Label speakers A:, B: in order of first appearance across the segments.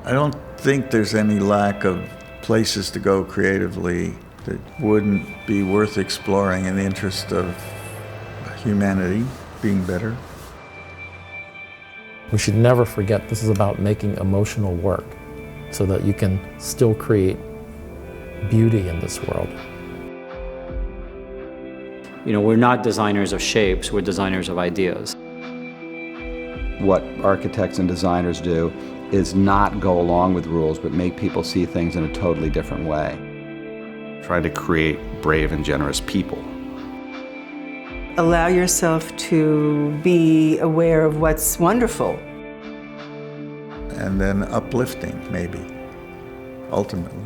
A: I don't think there's any lack of places to go creatively that wouldn't be worth exploring in the interest of humanity being better.
B: We should never forget this is about making emotional work so that you can still create beauty in this world.
C: You know, we're not designers of shapes, we're designers of ideas.
D: What architects and designers do is not go along with rules, but make people see things in a totally different way.
E: Trying to create brave and generous people.
F: Allow yourself to be aware of what's wonderful.
A: And then uplifting, maybe, ultimately.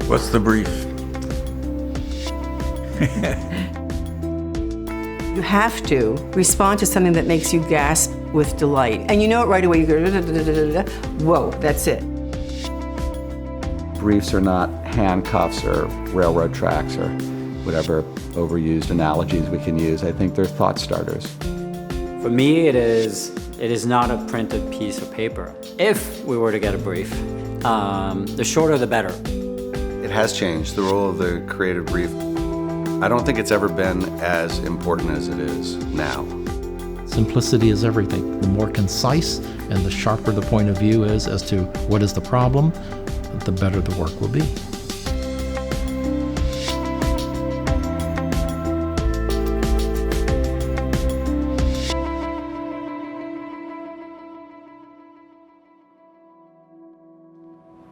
A: What's the brief?
F: You have to respond to something that makes you gasp with delight. And you know it right away. You go, da, da, da, da, da, da. Whoa, that's it.
D: Briefs are not handcuffs or railroad tracks or whatever overused analogies we can use. I think they're thought starters.
C: For me, it is not a printed piece of paper. If we were to get a brief, the shorter the better.
E: It has changed, the role of the creative brief. I don't think it's ever been as important as it is now.
B: Simplicity is everything. The more concise and the sharper the point of view is as to what is the problem, the better the work will be.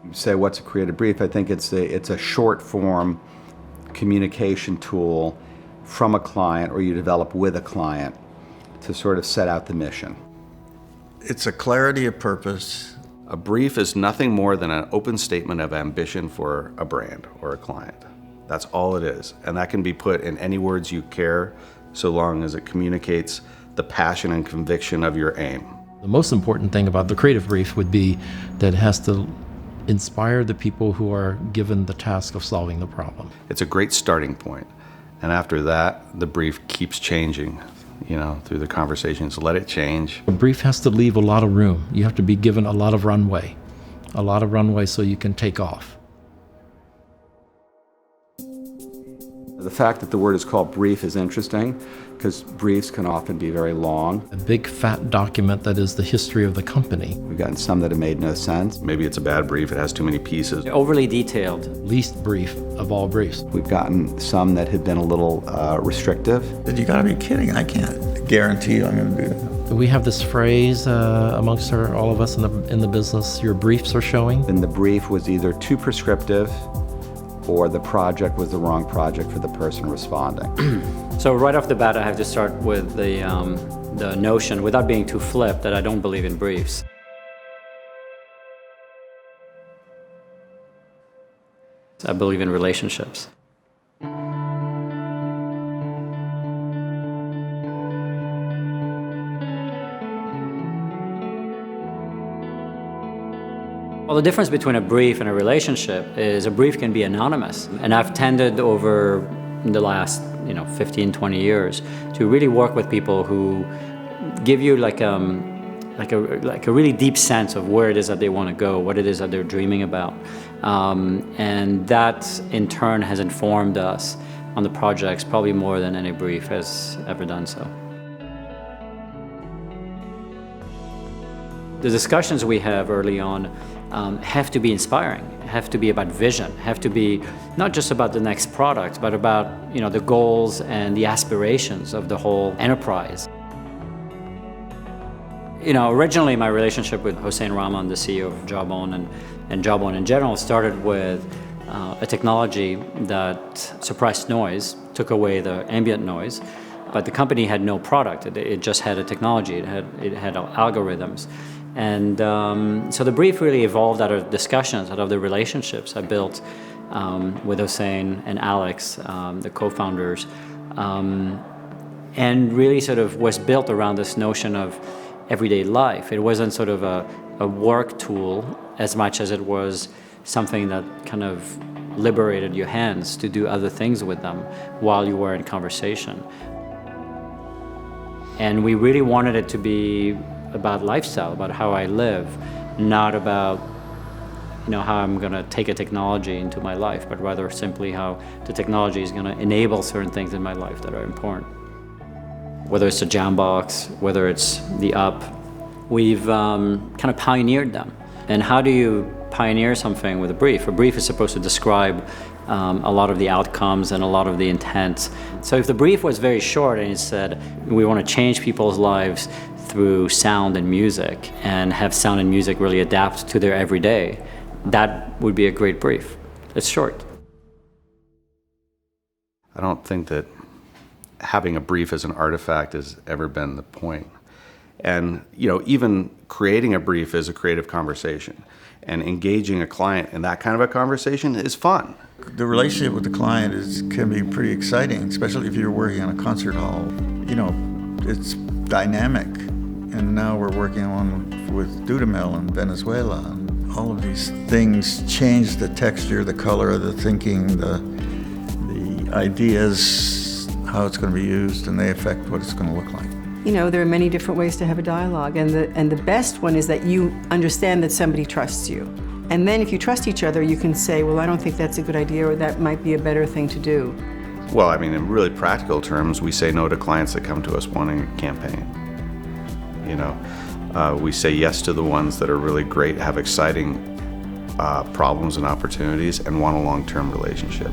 D: You say, what's a creative brief? I think it's a short form communication tool from a client, or you develop with a client to sort of set out the mission.
A: It's a clarity of purpose.
E: A brief is nothing more than an open statement of ambition for a brand or a client. That's all it is. And that can be put in any words you care, so long as it communicates the passion and conviction of your aim.
B: The most important thing about the creative brief would be that it has to inspire the people who are given the task of solving the problem.
E: It's a great starting point. And after that, the brief keeps changing, through the conversations. Let it change.
B: A brief has to leave a lot of room. You have to be given a lot of runway so you can take off.
D: The fact that the word is called brief is interesting because briefs can often be very long.
B: A big fat document that is the history of the company.
D: We've gotten some that have made no sense.
E: Maybe it's a bad brief, it has too many pieces.
C: Overly detailed.
B: Least brief of all briefs.
D: We've gotten some that have been a little restrictive.
A: You gotta be kidding, I can't guarantee you I'm gonna do that.
B: We have this phrase amongst all of us in the business, your briefs are showing.
D: And the brief was either too prescriptive or the project was the wrong project for the person responding.
C: So right off the bat, I have to start with the notion, without being too flip, that I don't believe in briefs. I believe in relationships. Well, the difference between a brief and a relationship is a brief can be anonymous. And I've tended over the last 15, 20 years to really work with people who give you like a really deep sense of where it is that they want to go, what it is that they're dreaming about. And that in turn has informed us on the projects probably more than any brief has ever done so. The discussions we have early on have to be inspiring, have to be about vision, have to be not just about the next product, but about the goals and the aspirations of the whole enterprise. Originally my relationship with Hossein Rahman, the CEO of Jawbone and Jawbone in general, started with a technology that suppressed noise, took away the ambient noise, but the company had no product. It just had a technology. It had algorithms. And so the brief really evolved out of discussions, out of the relationships I built with Hossein and Alex, the co-founders, and really sort of was built around this notion of everyday life. It wasn't sort of a work tool as much as it was something that kind of liberated your hands to do other things with them while you were in conversation. And we really wanted it to be about lifestyle, about how I live, not about how I'm going to take a technology into my life, but rather simply how the technology is going to enable certain things in my life that are important. Whether it's the Jambox, whether it's the Up, we've kind of pioneered them. And how do you pioneer something with a brief? A brief is supposed to describe a lot of the outcomes and a lot of the intent. So if the brief was very short and it said, we want to change people's lives through sound and music and have sound and music really adapt to their everyday, that would be a great brief. It's short.
E: I don't think that having a brief as an artifact has ever been the point. And even creating a brief is a creative conversation, and engaging a client in that kind of a conversation is fun.
A: The relationship with the client can be pretty exciting, especially if you're working on a concert hall. It's dynamic. And now we're working with Dudamel in Venezuela. And all of these things change the texture, the color, the thinking, the ideas, how it's going to be used, and they affect what it's going to look like.
F: There are many different ways to have a dialogue, and the best one is that you understand that somebody trusts you. And then if you trust each other, you can say, well, I don't think that's a good idea, or that might be a better thing to do.
E: Well, I mean, in really practical terms, we say no to clients that come to us wanting a campaign. We say yes to the ones that are really great, have exciting problems and opportunities, and want a long-term relationship.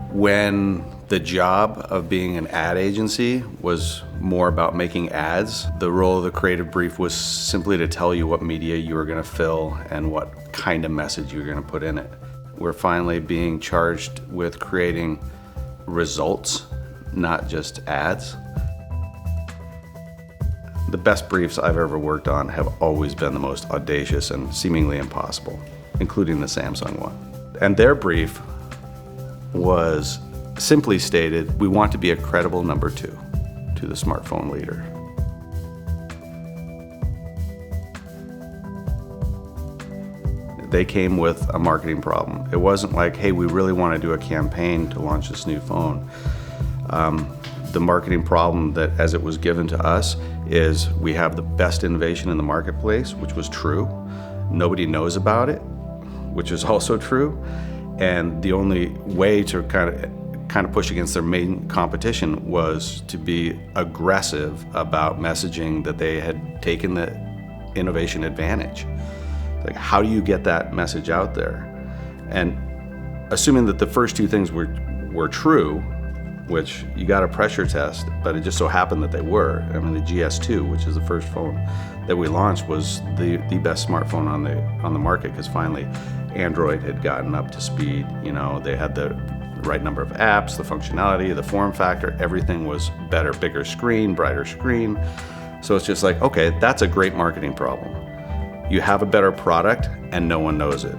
E: When the job of being an ad agency was more about making ads, the role of the creative brief was simply to tell you what media you were going to fill and what kind of message you were going to put in it. We're finally being charged with creating results, not just ads. The best briefs I've ever worked on have always been the most audacious and seemingly impossible, including the Samsung one. And their brief was simply stated, we want to be a credible number 2 to the smartphone leader. They came with a marketing problem. It wasn't like, hey, we really want to do a campaign to launch this new phone. The marketing problem that, as it was given to us, is we have the best innovation in the marketplace, which was true. Nobody knows about it, which is also true. And the only way to kind of push against their main competition was to be aggressive about messaging that they had taken the innovation advantage. Like, how do you get that message out there? And assuming that the first two things were true, which you got a pressure test, but it just so happened that they were. I mean, the GS2, which is the first phone that we launched, was the best smartphone on the market, because finally Android had gotten up to speed. They had the right number of apps, the functionality, the form factor, everything was better, bigger screen, brighter screen. So it's just like, okay, that's a great marketing problem. You have a better product and no one knows it.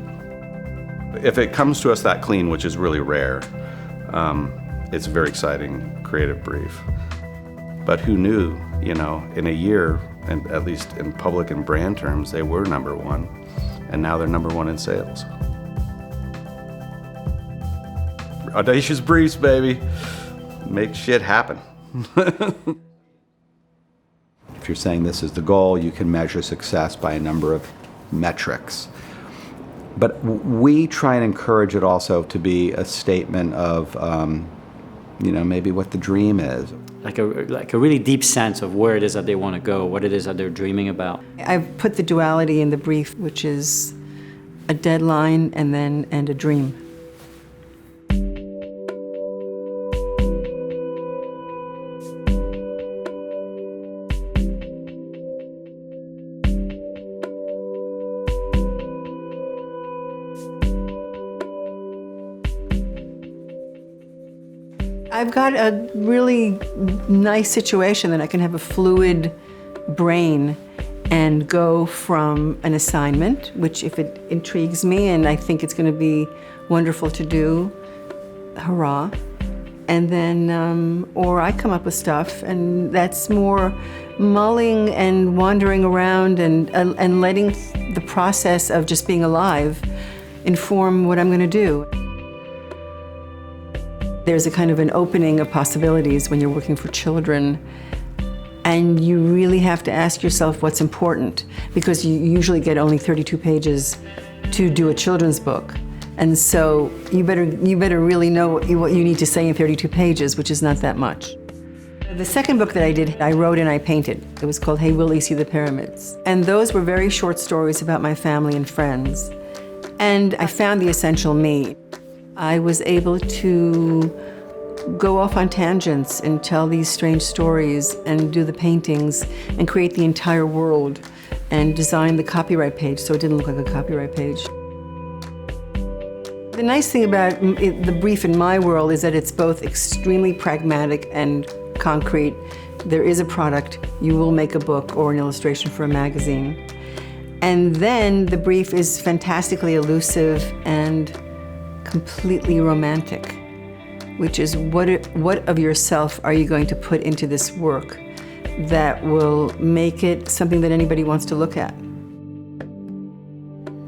E: If it comes to us that clean, which is really rare, it's a very exciting creative brief. But who knew, in a year, and at least in public and brand terms, they were number 1, and now they're number 1 in sales. Audacious briefs, baby. Make shit happen.
D: If you're saying this is the goal, you can measure success by a number of metrics. But we try and encourage it also to be a statement of, maybe what the dream is.
C: Like a really deep sense of where it is that they want to go, what it is that they're dreaming about.
F: I've put the duality in the brief, which is a deadline and a dream. I've got a really nice situation that I can have a fluid brain and go from an assignment, which if it intrigues me and I think it's going to be wonderful to do, hurrah. and then, or I come up with stuff, and that's more mulling and wandering around and letting the process of just being alive inform what I'm going to do. There's a kind of an opening of possibilities when you're working for children, and you really have to ask yourself what's important, because you usually get only 32 pages to do a children's book. And so you better really know what you need to say in 32 pages, which is not that much. The second book that I did, I wrote and I painted. It was called Hey Willie, See the Pyramids. And those were very short stories about my family and friends. And I found the essential me. I was able to go off on tangents and tell these strange stories and do the paintings and create the entire world and design the copyright page so it didn't look like a copyright page. The nice thing about the brief in my world is that it's both extremely pragmatic and concrete. There is a product, you will make a book or an illustration for a magazine. And then the brief is fantastically elusive and completely romantic, which is what of yourself are you going to put into this work that will make it something that anybody wants to look at?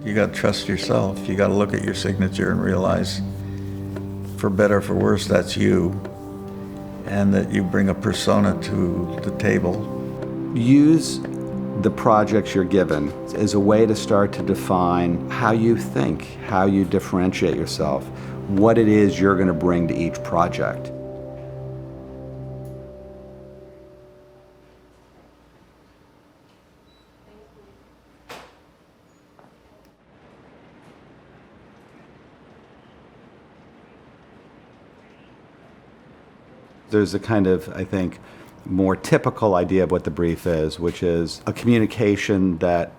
A: You got to trust yourself. You got to look at your signature and realize, for better or for worse, that's you, and that you bring a persona to the table.
D: Use the projects you're given as a way to start to define how you think, how you differentiate yourself, what it is you're going to bring to each project. There's a kind of, I think, more typical idea of what the brief is, which is a communication that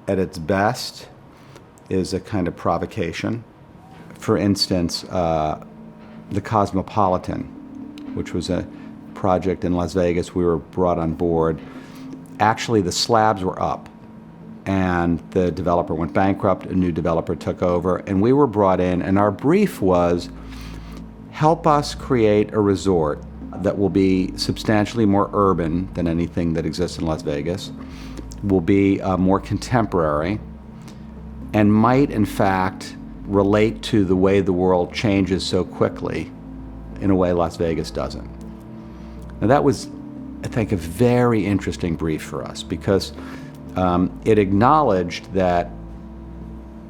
D: at its best is a kind of provocation. For instance, the Cosmopolitan, which was a project in Las Vegas, we were brought on board. Actually, the slabs were up, and the developer went bankrupt, a new developer took over, and we were brought in, and our brief was, help us create a resort that will be substantially more urban than anything that exists in Las Vegas, will be more contemporary, and might, in fact, relate to the way the world changes so quickly in a way Las Vegas doesn't. Now that was, I think, a very interesting brief for us, because it acknowledged that,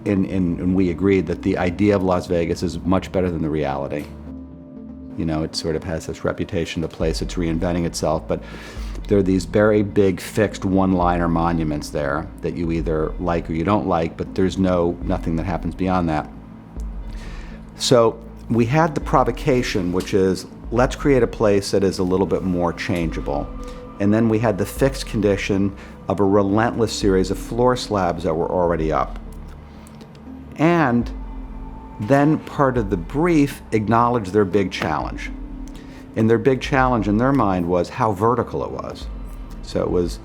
D: and we agreed that the idea of Las Vegas is much better than the reality. You know, it sort of has this reputation, the place that's reinventing itself, but there are these very big fixed one-liner monuments there that you either like or you don't like, but there's nothing that happens beyond that. So we had the provocation, which is, let's create a place that is a little bit more changeable. And then we had the fixed condition of a relentless series of floor slabs that were already up. And then part of the brief acknowledged their big challenge. And their big challenge in their mind was how vertical it was. So it was,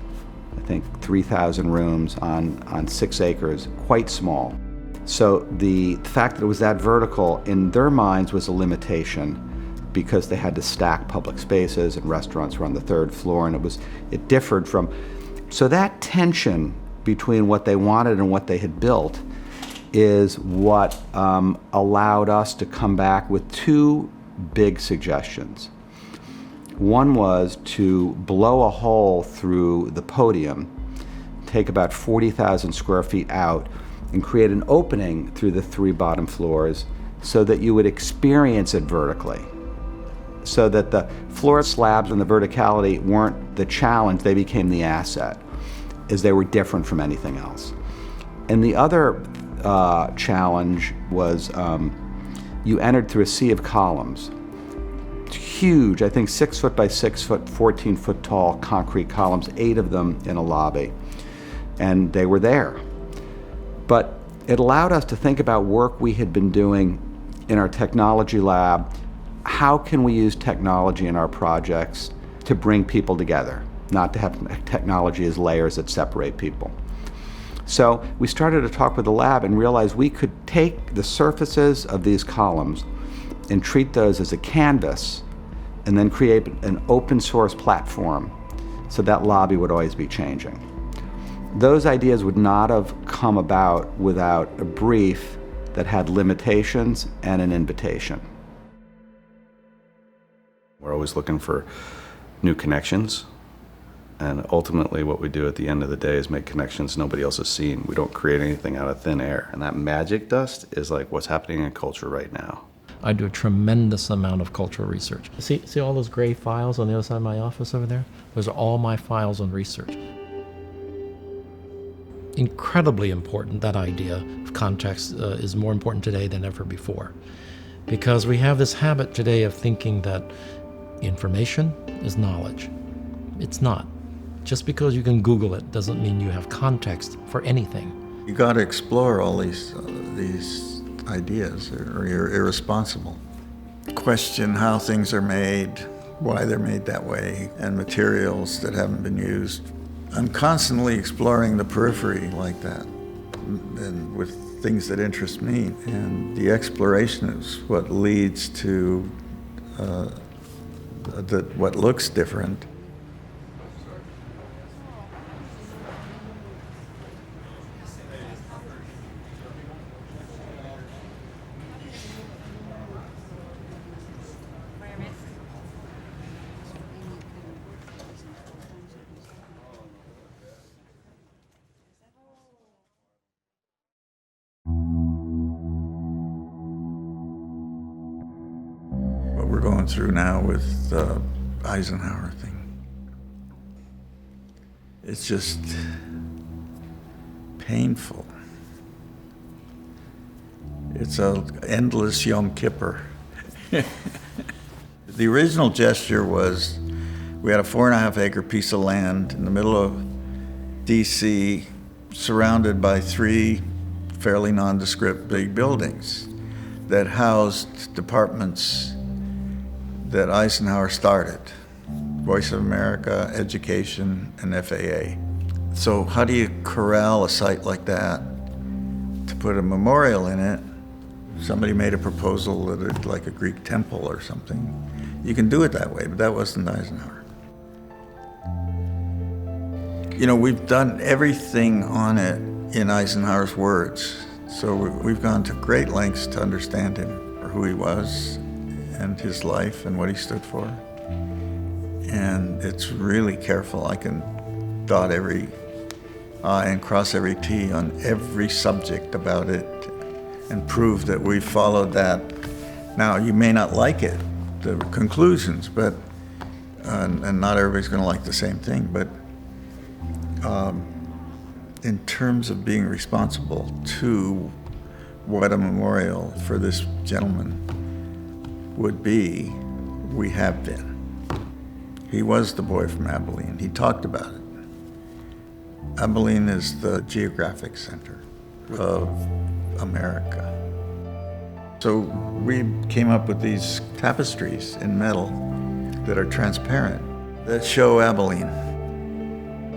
D: I think, 3,000 rooms on 6 acres, quite small. So the fact that it was that vertical in their minds was a limitation, because they had to stack public spaces and restaurants were on the 3rd floor, and it differed from. So that tension between what they wanted and what they had built is what allowed us to come back with 2 big suggestions. One was to blow a hole through the podium, take about 40,000 square feet out, and create an opening through the 3 bottom floors so that you would experience it vertically. So that the floor slabs and the verticality weren't the challenge, they became the asset, as they were different from anything else. And the other challenge was you entered through a sea of columns. Huge, I think 6 foot by 6 foot, 14 foot tall concrete columns, 8 of them in a lobby. And they were there. But it allowed us to think about work we had been doing in our technology lab. How can we use technology in our projects to bring people together, not to have technology as layers that separate people? So we started to talk with the lab and realized we could take the surfaces of these columns and treat those as a canvas, and then create an open source platform so that lobby would always be changing. Those ideas would not have come about without a brief that had limitations and an invitation.
E: We're always looking for new connections, and ultimately what we do at the end of the day is make connections nobody else has seen. We don't create anything out of thin air, and that magic dust is like what's happening in culture right now.
B: I do a tremendous amount of cultural research. See all those gray files on the other side of my office over there? Those are all my files on research. Incredibly important, that idea of context is more important today than ever before. Because we have this habit today of thinking that information is knowledge. It's not. Just because you can Google it doesn't mean you have context for anything.
A: You got to explore all these ideas, or you're irresponsible. Question how things are made, why they're made that way, and materials that haven't been used. I'm constantly exploring the periphery like that, and with things that interest me. And the exploration is what leads to what looks different. What we're going through now with the Eisenhower thing. It's just painful. It's an endless Yom Kippur. The original gesture was we had a 4.5 acre piece of land in the middle of DC, surrounded by 3 fairly nondescript big buildings that housed departments that Eisenhower started: Voice of America, Education, and FAA. So how do you corral a site like that to put a memorial in it? Somebody made a proposal that it's like a Greek temple or something. You can do it that way, but that wasn't Eisenhower. You know, we've done everything on it in Eisenhower's words. So we've gone to great lengths to understand him, or who he was, and his life and what he stood for. And it's really careful. I can dot every I and cross every T on every subject about it and prove that we followed that. Now, you may not like it, the conclusions, but and not everybody's going to like the same thing, but in terms of being responsible to what a memorial for this gentleman would be, we have been. He was the boy from Abilene. He talked about it. Abilene is the geographic center of America. So we came up with these tapestries in metal that are transparent, that show Abilene.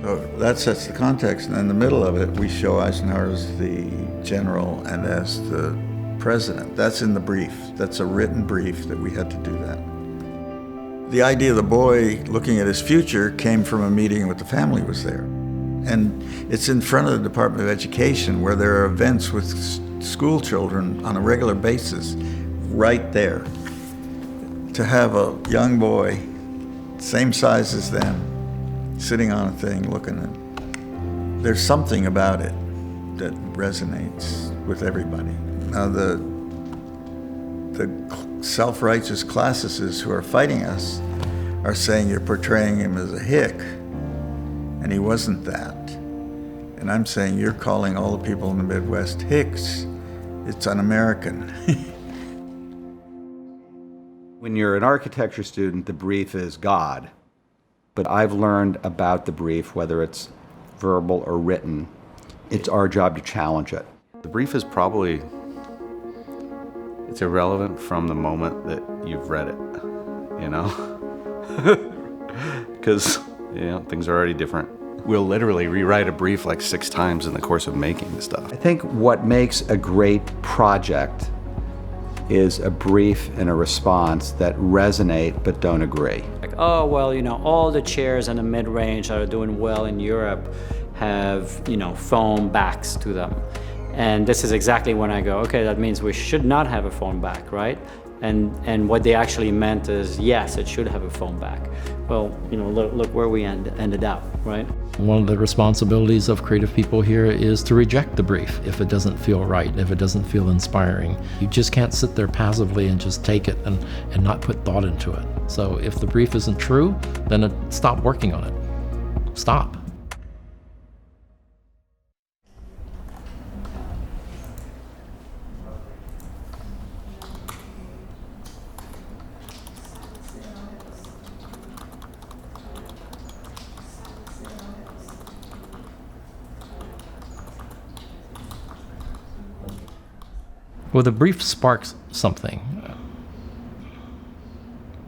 A: So that sets the context, and in the middle of it, we show Eisenhower as the general and as the president. That's in the brief. That's a written brief that we had to do that. The idea of the boy looking at his future came from a meeting with the family was there. And it's in front of the Department of Education, where there are events with school children on a regular basis, right there. To have a young boy, same size as them, sitting on a thing, looking at, there's something about it that resonates with everybody. Now the self-righteous classicists who are fighting us are saying you're portraying him as a hick, and he wasn't that. And I'm saying you're calling all the people in the Midwest hicks. It's un-American.
D: When you're an architecture student, the brief is God. But I've learned about the brief, whether it's verbal or written, it's our job to challenge it.
E: The brief is probably, it's irrelevant from the moment that you've read it, you know? Because, you know, things are already different. We'll literally rewrite a brief like 6 times in the course of making stuff.
D: I think what makes a great project is a brief and a response that resonate but don't agree.
C: Like, oh, well, all the chairs in the mid-range that are doing well in Europe have, foam backs to them. And this is exactly when I go, okay, that means we should not have a foam back, right? And what they actually meant is, yes, it should have a foam back. Well, look where we ended up, right?
B: One of the responsibilities of creative people here is to reject the brief if it doesn't feel right, if it doesn't feel inspiring. You just can't sit there passively and just take it and not put thought into it. So if the brief isn't true, then stop working on it. Stop. Well, the brief sparks something.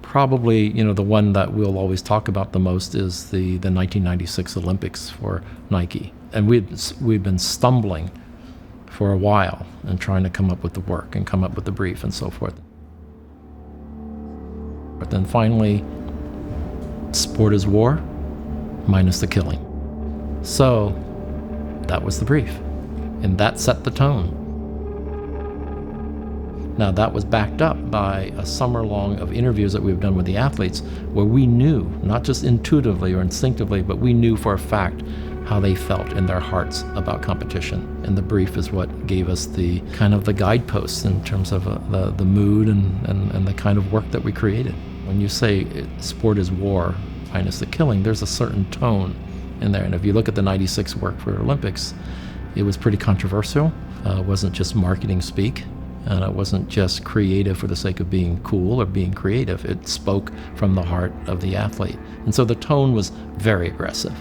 B: Probably, the one that we'll always talk about the most is the 1996 Olympics for Nike. And we've been stumbling for a while and trying to come up with the work and come up with the brief and so forth. But then finally, sport is war minus the killing. So that was the brief. And that set the tone. Now, that was backed up by a summer long of interviews that we've done with the athletes where we knew, not just intuitively or instinctively, but we knew for a fact how they felt in their hearts about competition. And the brief is what gave us the kind of the guideposts in terms of the mood and the kind of work that we created. When you say sport is war minus the killing, there's a certain tone in there. And if you look at the 96 work for Olympics, it was pretty controversial. It wasn't just marketing speak. And it wasn't just creative for the sake of being cool or being creative. It spoke from the heart of the athlete. And so the tone was very aggressive.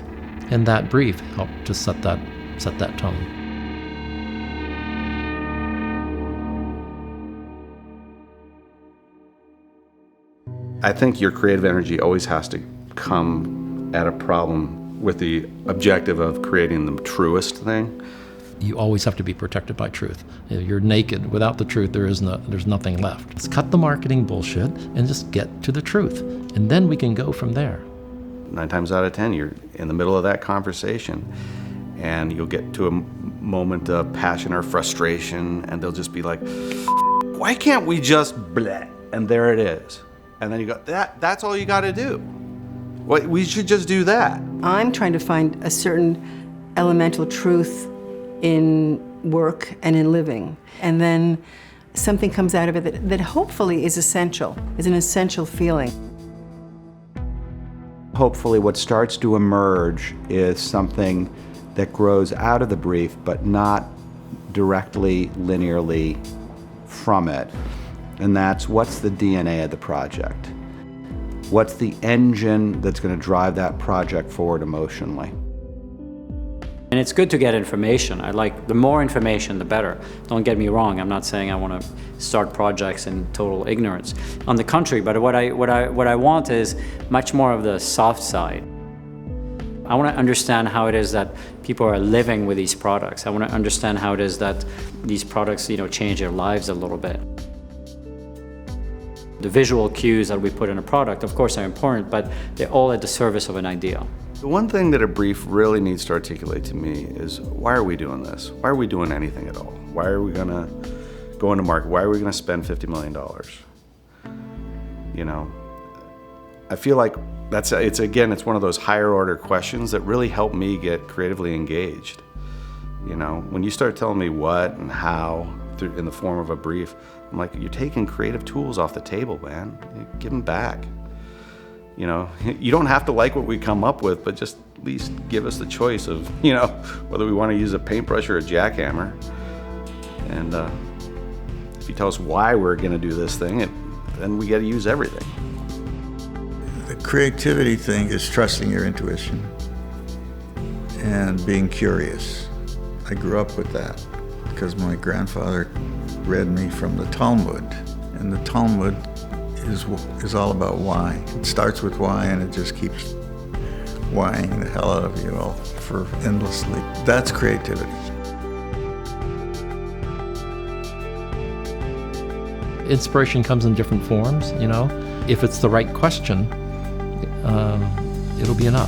B: And that brief helped to set that tone.
E: I think your creative energy always has to come at a problem with the objective of creating the truest thing.
B: You always have to be protected by truth. You're naked. Without the truth, there's nothing left. Let's cut the marketing bullshit and just get to the truth. And then we can go from there.
E: 9 times out of 10, you're in the middle of that conversation and you'll get to a moment of passion or frustration and they'll just be like, why can't we just bleh? And there it is. And then you go, that's all you got to do. We should just do that.
F: I'm trying to find a certain elemental truth in work and in living. And then something comes out of it that hopefully is an essential feeling.
D: Hopefully what starts to emerge is something that grows out of the brief, but not directly, linearly from it. And that's what's the DNA of the project? What's the engine that's going to drive that project forward emotionally?
C: And it's good to get information. The more information, the better. Don't get me wrong. I'm not saying I want to start projects in total ignorance. On the contrary, but what I want is much more of the soft side. I want to understand how it is that people are living with these products. I want to understand how it is that these products, change their lives a little bit. The visual cues that we put in a product, of course, are important, but they're all at the service of an idea.
E: The one thing that a brief really needs to articulate to me is, why are we doing this? Why are we doing anything at all? Why are we going to go into market? Why are we going to spend $50 million? I feel like it's one of those higher order questions that really help me get creatively engaged. When you start telling me what and how in the form of a brief, I'm like, you're taking creative tools off the table, man. Give them back. You don't have to like what we come up with, but just at least give us the choice of, whether we want to use a paintbrush or a jackhammer. And if you tell us why we're going to do this thing, then we got to use everything.
A: The creativity thing is trusting your intuition and being curious. I grew up with that because my grandfather read me from the Talmud, and the Talmud is all about why. It starts with why and it just keeps whying the hell out of you all for endlessly. That's creativity.
B: inspiration comes in different forms, you know. If it's the right question, it'll be enough.